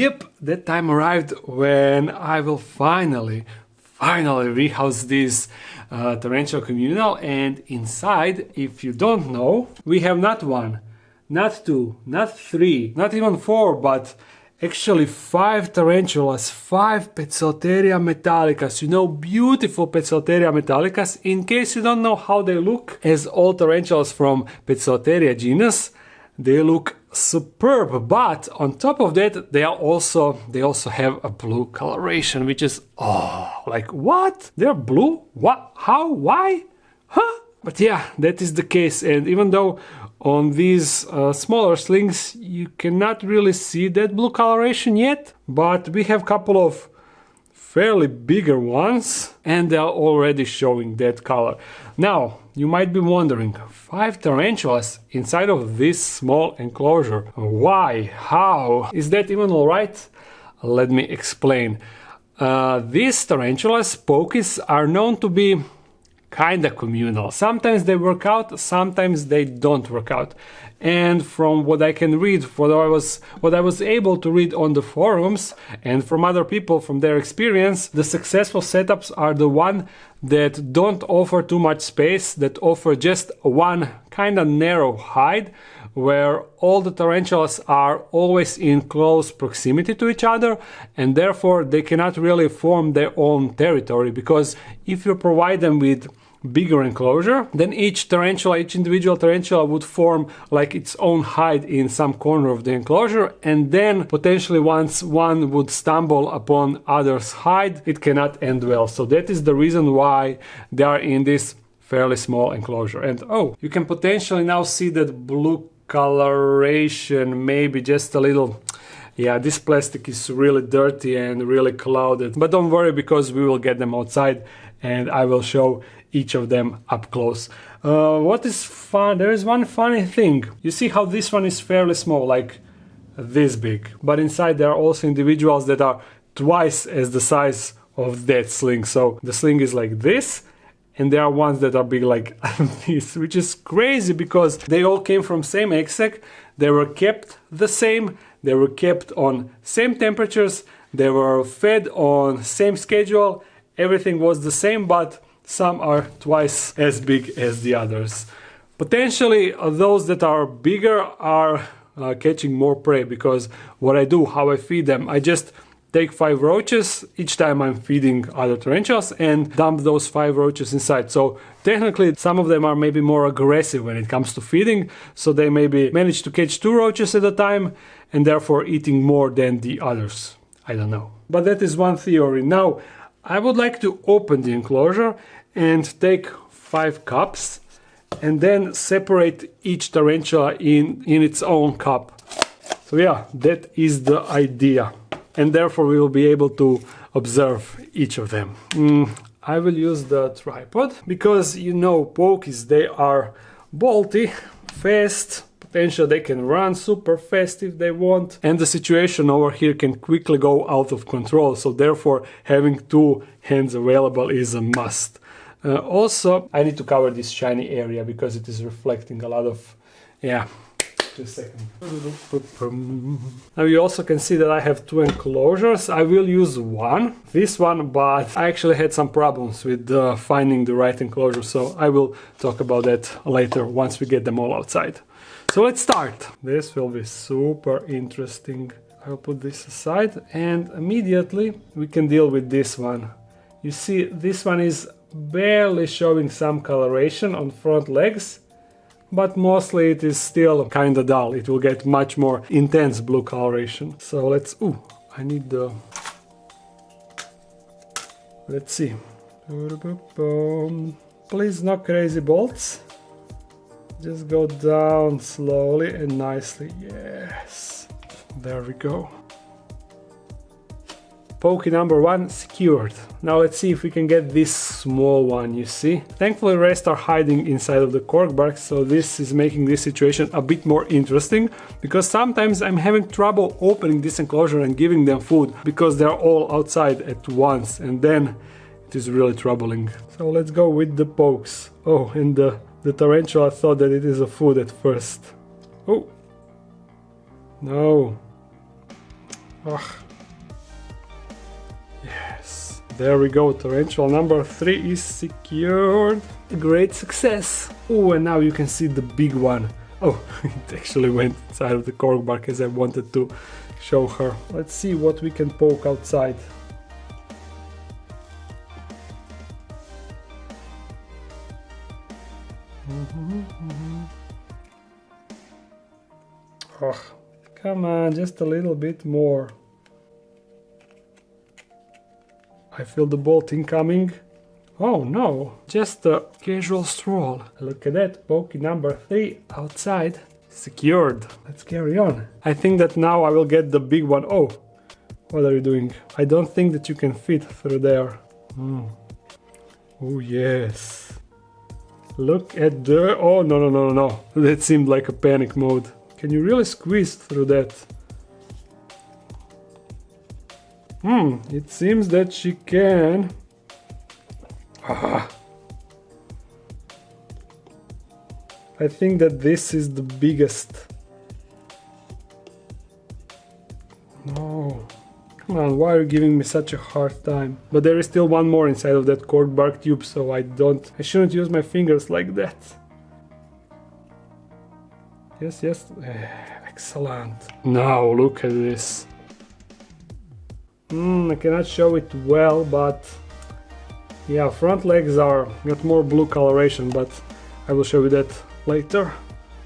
Yep, that time arrived when I will finally rehouse this tarantula communal, and inside, if you don't know, we have not one, not two, not three, not even four, but actually 5 tarantulas, 5 Poecilotheria metallicas, you know, beautiful Poecilotheria metallicas. In case you don't know how they look, as all tarantulas from Poecilotheria genus, they look superb, but on top of that they also have a blue coloration, which is, oh, like, what? They're blue? What? How? Why? Huh? But yeah, that is the case, and even though on these smaller slings you cannot really see that blue coloration yet, but we have a couple of fairly bigger ones and they are already showing that color. Now you might be wondering, 5 tarantulas inside of this small enclosure, why? How? Is that even alright? Let me explain. These tarantulas, pokies, are known to be kinda communal. Sometimes they work out, sometimes they don't work out. And from what I can read, what I was able to read on the forums and from other people, from their experience, the successful setups are the one that don't offer too much space, that offer just one kinda narrow hide, where all the tarantulas are always in close proximity to each other, and therefore they cannot really form their own territory, because if you provide them with bigger enclosure, then each individual tarantula would form like its own hide in some corner of the enclosure, and then potentially once one would stumble upon other's hide, it cannot end well. So that is the reason why they are in this fairly small enclosure. And oh, you can potentially now see that blue coloration, maybe just a little. Yeah, this plastic is really dirty and really clouded, but don't worry, because we will get them outside and I will show each of them up close. What is fun, there is one funny thing. You see how this one is fairly small, like this big, but inside there are also individuals that are twice as the size of that sling. So the sling is like this, and there are ones that are big like this, which is crazy because they all came from same exec, they were kept the same, they were kept on same temperatures, they were fed on same schedule, everything was the same, but some are twice as big as the others. Potentially those that are bigger are catching more prey, because what I do, how I feed them, I just take 5 roaches each time I'm feeding other tarantulas and dump those 5 roaches inside. So technically some of them are maybe more aggressive when it comes to feeding, so they maybe manage to catch 2 roaches at a time and therefore eating more than the others. I don't know. But that is one theory. Now I would like to open the enclosure and take 5 cups and then separate each tarantula in its own cup. So yeah, that is the idea. And therefore we will be able to observe each of them. I will use the tripod because, you know, pokies, they are bolty, fast, potentially they can run super fast if they want, and the situation over here can quickly go out of control, so therefore having 2 hands available is a must. Also, I need to cover this shiny area because it is reflecting a lot of, yeah. Just a second. Now you also can see that I have 2 enclosures. I will use this one, but I actually had some problems with finding the right enclosure, so I will talk about that later once we get them all outside. So let's start. This will be super interesting. I'll put this aside and immediately we can deal with this one. You see, this one is barely showing some coloration on front legs, but mostly it is still kinda dull. It will get much more intense blue coloration. So let's, I need the, let's see. Please, no crazy bolts. Just go down slowly and nicely. Yes, there we go. Pokey number 1 secured. Now let's see if we can get this small one, you see. Thankfully rest are hiding inside of the cork bark, so this is making this situation a bit more interesting, because sometimes I'm having trouble opening this enclosure and giving them food because they're all outside at once, and then it is really troubling. So let's go with the pokes. Oh, and the tarantula thought that it is a food at first. Oh, no. Ugh. Yes, there we go. Tarantula number 3 is secured. A great success. Oh, and now you can see the big one. Oh, it actually went inside of the cork bark as I wanted to show her. Let's see what we can poke outside. Oh, come on, just a little bit more. I feel the bolt incoming. Oh no, just a casual stroll. Look at that, pokey number 3 outside. Secured. Let's carry on. I think that now I will get the big one. Oh, what are you doing? I don't think that you can fit through there. Oh yes. Look at the... Oh, no. That seemed like a panic mode. Can you really squeeze through that? It seems that she can. I think that this is the biggest. No. Come on, why are you giving me such a hard time? But there is still one more inside of that cork bark tube, so I shouldn't use my fingers like that. Yes. Excellent. Now look at this. I cannot show it well, but yeah, front legs got more blue coloration, but I will show you that later,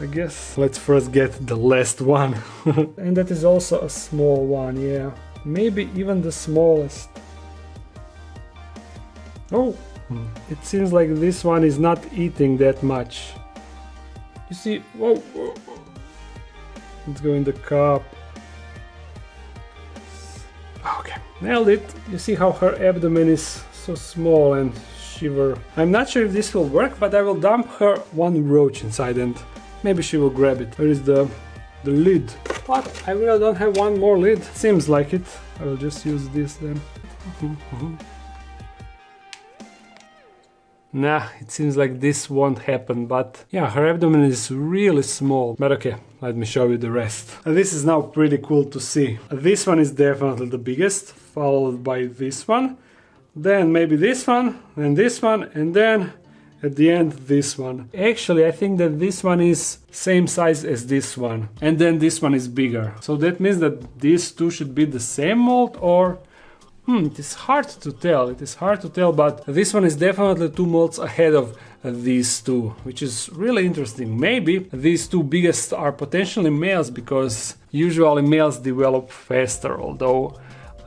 I guess. Let's first get the last one. And that is also a small one, yeah. Maybe even the smallest. Oh, it seems like this one is not eating that much. You see, whoa. Let's go in the cup. Okay, nailed it. You see how her abdomen is so small and shiver. I'm not sure if this will work, but I will dump her one roach inside and maybe she will grab it. Where is the lid? But I really don't have one more lid. Seems like it. I will just use this then. Nah, it seems like this won't happen, but yeah, her abdomen is really small. But okay, let me show you the rest. This is now pretty cool to see. This one is definitely the biggest, followed by this one. Then maybe this one, and this one, and then at the end this one. Actually, I think that this one is same size as this one, and then this one is bigger. So that means that these two should be the same mold, or it is hard to tell. It is hard to tell, but this one is definitely 2 molds ahead of these two, which is really interesting. Maybe these two biggest are potentially males, because usually males develop faster, although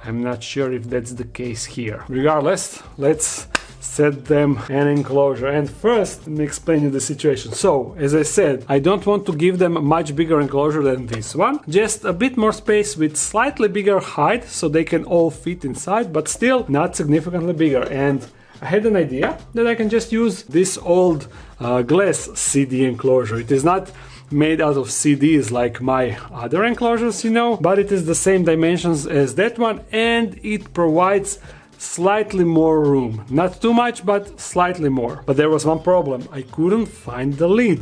I'm not sure if that's the case here. Regardless, let's set them an enclosure. And first, let me explain you the situation. So, as I said, I don't want to give them a much bigger enclosure than this one. Just a bit more space with slightly bigger height, so they can all fit inside, but still not significantly bigger. And I had an idea that I can just use this old glass CD enclosure. It is not made out of CDs like my other enclosures, you know, but it is the same dimensions as that one, and it provides slightly more room. Not too much, but slightly more. But there was one problem. I couldn't find the lid.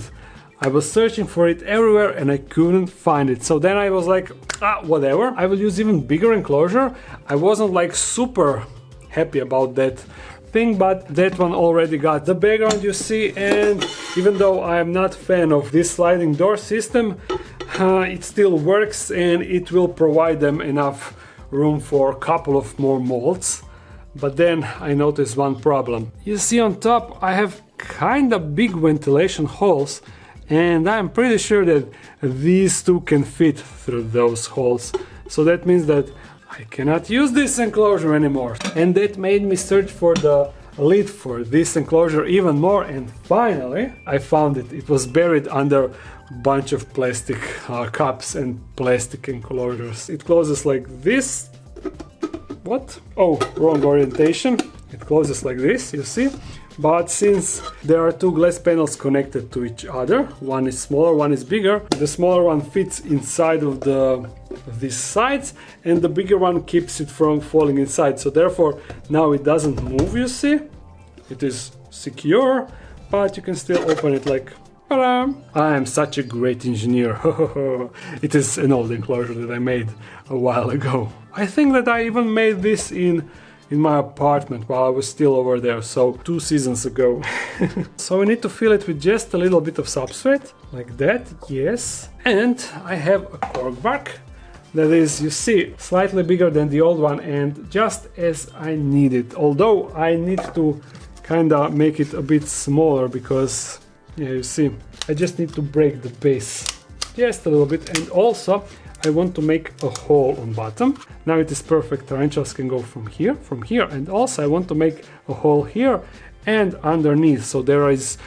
I was searching for it everywhere and I couldn't find it. So then I was like, whatever. I will use even bigger enclosure. I wasn't like super happy about that thing, but that one already got the background, you see. And even though I am not a fan of this sliding door system, it still works and it will provide them enough room for a couple of more molds. But then I noticed one problem. You see on top I have kinda big ventilation holes, and I'm pretty sure that these two can fit through those holes. So that means that I cannot use this enclosure anymore. And that made me search for the lid for this enclosure even more, and finally I found it. It was buried under a bunch of plastic cups and plastic enclosures. It closes like this. What? Oh, wrong orientation. It closes like this, you see. But since there are two glass panels connected to each other, one is smaller, one is bigger, the smaller one fits inside of these sides, and the bigger one keeps it from falling inside. So therefore, now it doesn't move, you see. It is secure, but you can still open it like I am such a great engineer. It is an old enclosure that I made a while ago. I think that I even made this in my apartment while I was still over there, so 2 seasons ago. So we need to fill it with just a little bit of substrate, like that, yes. And I have a cork bark that is, you see, slightly bigger than the old one and just as I need it. Although I need to kinda make it a bit smaller because, yeah, you see, I just need to break the base just a little bit. And also I want to make a hole on bottom. Now it is perfect, tarantulas can go from here, and also I want to make a hole here and underneath, so there is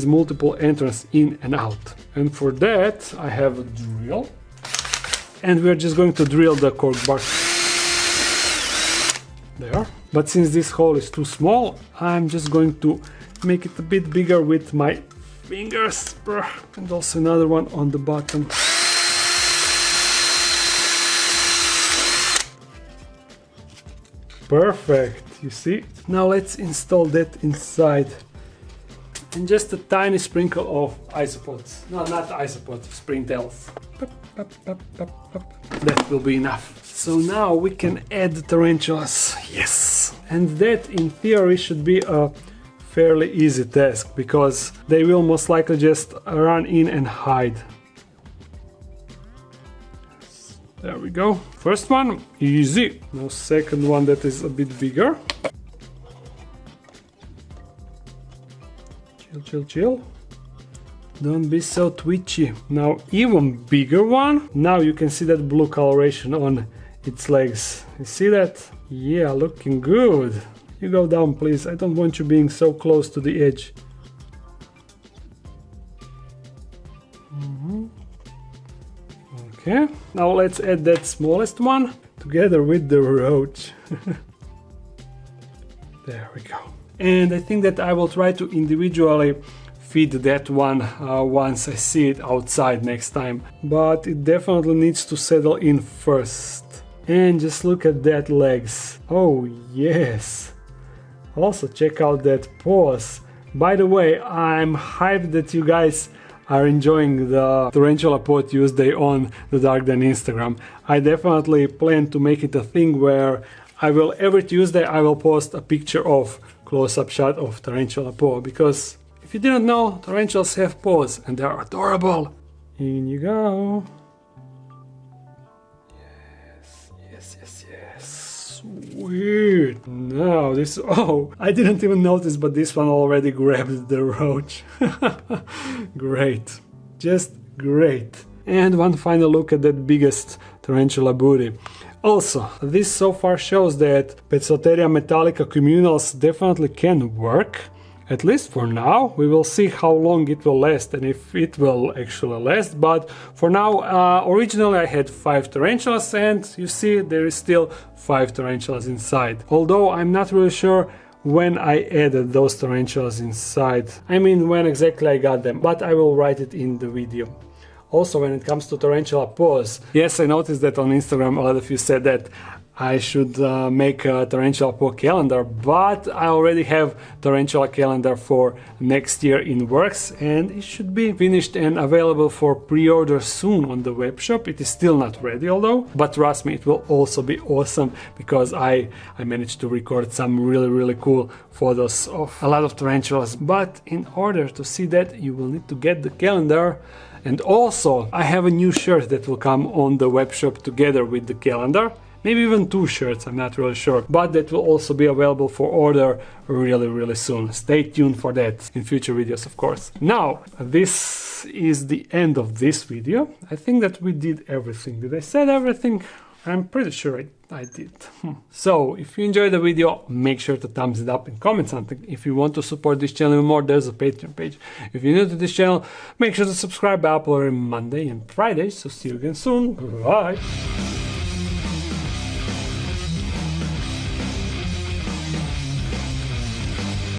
multiple entrance in and out. And for that I have a drill, and we're just going to drill the cork bark there. But since this hole is too small, I'm just going to make it a bit bigger with my fingers, and also another one on the bottom. Perfect, you see? Now let's install that inside. And just a tiny sprinkle of isopods. No, not isopods, springtails. That will be enough. So now we can add the tarantulas. Yes! And that in theory should be a fairly easy task, because they will most likely just run in and hide. There we go. First one, easy. Now second one that is a bit bigger. Chill, chill, chill. Don't be so twitchy. Now even bigger one. Now you can see that blue coloration on its legs. You see that? Yeah, looking good. You go down, please. I don't want you being so close to the edge. Okay, now let's add that smallest one together with the roach. There we go. And I think that I will try to individually feed that one once I see it outside next time. But it definitely needs to settle in first. And just look at that legs. Oh yes. Also check out that paws. By the way, I'm hyped that you guys are enjoying the Tarantula Paw Tuesday on the Dark Den Instagram. I definitely plan to make it a thing where every Tuesday I will post a picture of close-up shot of Tarantula Paw, because if you didn't know, tarantulas have paws and they're adorable. In you go. Yes, yes, yes, yes. Sweet. Now this, oh, I didn't even notice, but this one already grabbed the roach. Great, just great. And one final look at that biggest tarantula booty. Also, this so far shows that Poecilotheria metallica communals definitely can work. At least for now. We will see how long it will last and if it will actually last. But for now, originally I had 5 tarantulas, and you see there is still 5 tarantulas inside. Although I'm not really sure when I added those tarantulas inside. I mean when exactly I got them, but I will write it in the video. Also, when it comes to tarantula paws, yes, I noticed that on Instagram a lot of you said that I should make a tarantula paw calendar, but I already have tarantula calendar for next year in works, and it should be finished and available for pre-order soon on the web shop. It is still not ready although, but trust me, it will also be awesome, because I managed to record some really cool photos of a lot of tarantulas. But in order to see that, you will need to get the calendar. And also, I have a new shirt that will come on the web shop together with the calendar. Maybe even 2 shirts, I'm not really sure. But that will also be available for order really soon. Stay tuned for that in future videos, of course. Now, this is the end of this video. I think that we did everything. Did I say everything? I'm pretty sure I did. So, if you enjoyed the video, make sure to thumbs it up and comment something. If you want to support this channel even more, there's a Patreon page. If you're new to this channel, make sure to subscribe. I upload every Monday and Friday, so see you again soon. Bye!